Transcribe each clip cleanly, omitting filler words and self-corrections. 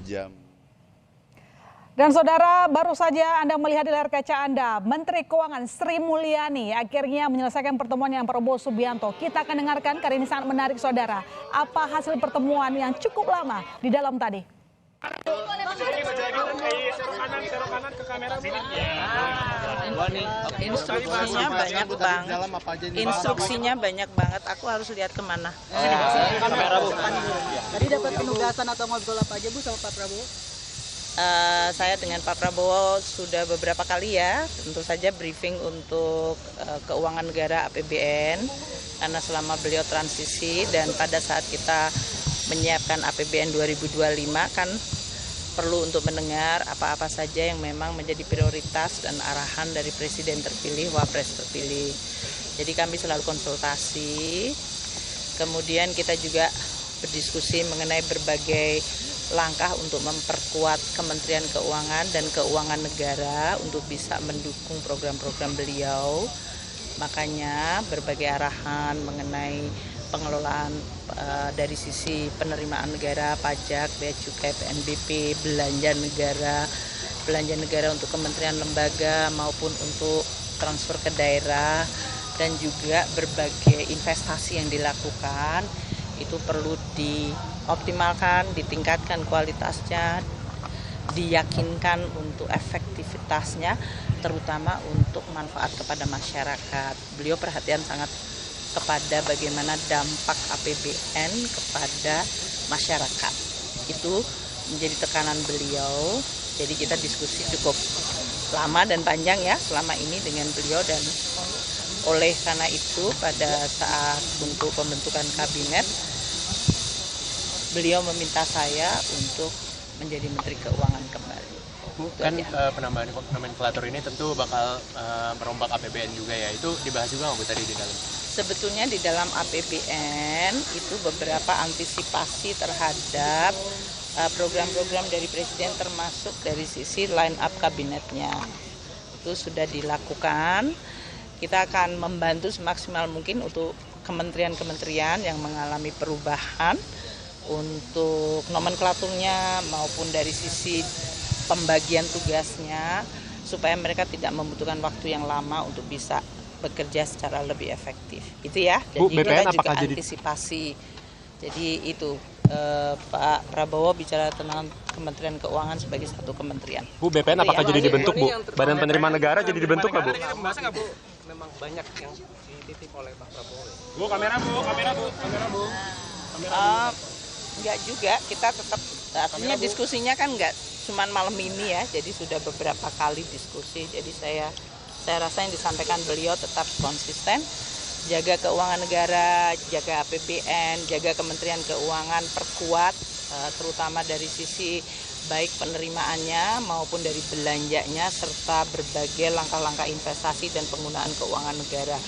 jam. Dan saudara, baru saja Anda melihat di layar kaca Anda, Menteri Keuangan Sri Mulyani akhirnya menyelesaikan pertemuan dengan Prabowo Subianto. Kita akan dengarkan, karena ini sangat menarik saudara, apa hasil pertemuan yang cukup lama di dalam tadi. Instruksinya banyak banget. Aku harus lihat kemana. Tadi dapat penugasan atau ngobrol apa aja Bu sama Pak Prabowo? Saya dengan Pak Prabowo sudah beberapa kali ya, tentu saja briefing untuk keuangan negara APBN, karena selama beliau transisi dan pada saat kita menyiapkan APBN 2025 kan perlu untuk mendengar apa-apa saja yang memang menjadi prioritas dan arahan dari Presiden terpilih, Wapres terpilih. Jadi kami selalu konsultasi, kemudian kita juga berdiskusi mengenai berbagai langkah untuk memperkuat Kementerian Keuangan dan Keuangan Negara untuk bisa mendukung program-program beliau. Makanya berbagai arahan mengenai pengelolaan dari sisi penerimaan negara, pajak, bea cukai, PNBP, belanja negara untuk kementerian lembaga maupun untuk transfer ke daerah, dan juga berbagai investasi yang dilakukan itu perlu dioptimalkan, ditingkatkan kualitasnya, diyakinkan untuk efektivitasnya, terutama untuk manfaat kepada masyarakat. Beliau perhatian sangat kepada bagaimana dampak APBN kepada masyarakat. Itu menjadi tekanan beliau. Jadi kita diskusi cukup lama dan panjang ya selama ini dengan beliau, dan oleh karena itu pada saat untuk pembentukan kabinet beliau meminta saya untuk menjadi Menteri Keuangan kembali. Bu, kan penambahan nomenklatur ini tentu bakal merombak APBN juga ya. Itu dibahas juga nggak Bu tadi di dalam? Sebetulnya di dalam APBN itu beberapa antisipasi terhadap program-program dari Presiden, termasuk dari sisi line up kabinetnya. Itu sudah dilakukan. Kita akan membantu semaksimal mungkin untuk kementerian-kementerian yang mengalami perubahan untuk nomenklaturnya maupun dari sisi pembagian tugasnya, supaya mereka tidak membutuhkan waktu yang lama untuk bisa bekerja secara lebih efektif. Itu ya. Jadi Bu, BPN kita juga apakah antisipasi. Jadi itu Pak Prabowo bicara tentang Kementerian Keuangan sebagai satu kementerian. Bu, BPN apakah jadi dibentuk Bu? Badan Penerimaan Negara jadi dibentuk nggak Bu? Memang banyak yang dititip oleh Pak Prabowo. Bu, kamera Bu. Enggak juga, kita tetap artinya diskusinya kan enggak cuman malam ini ya, jadi sudah beberapa kali diskusi. Jadi saya rasa yang disampaikan beliau tetap konsisten, jaga keuangan negara, jaga APBN, jaga Kementerian Keuangan, perkuat terutama dari sisi baik penerimaannya maupun dari belanjanya, serta berbagai langkah-langkah investasi dan penggunaan keuangan negara.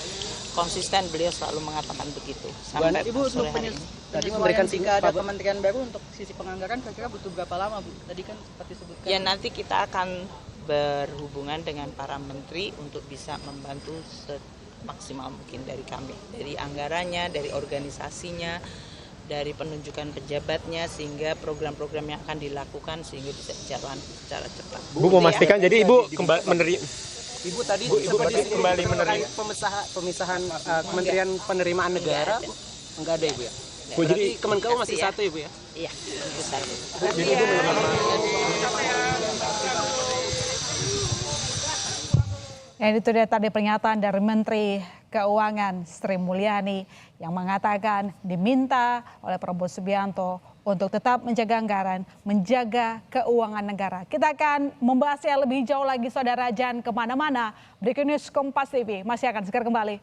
Konsisten beliau selalu mengatakan begitu. Sampai Ibu, sore hari ini. Tadi memberikan jika ada kementerian baru untuk sisi penganggaran, kira-kira butuh berapa lama Bu? Tadi kan seperti disebutkan. Ya nanti kita akan berhubungan dengan para menteri untuk bisa membantu semaksimal mungkin dari kami. Dari anggarannya, dari organisasinya, dari penunjukan pejabatnya, sehingga program-program yang akan dilakukan sehingga bisa jalan secara cepat. Bu, memastikan jadi Ibu Ibu tadi berarti kembali menerima pemisahan Kementerian Penerimaan Negara enggak ada Ibu ya? Bu, jadi Kemenkeu masih satu Ibu ya? Iya, itu satu. jadi Ibu Yang itu dia tadi pernyataan dari Menteri Keuangan Sri Mulyani yang mengatakan diminta oleh Prabowo Subianto untuk tetap menjaga anggaran, menjaga keuangan negara. Kita akan membahasnya lebih jauh lagi saudara, jangan kemana-mana. Breaking News Kompas TV masih akan segera kembali.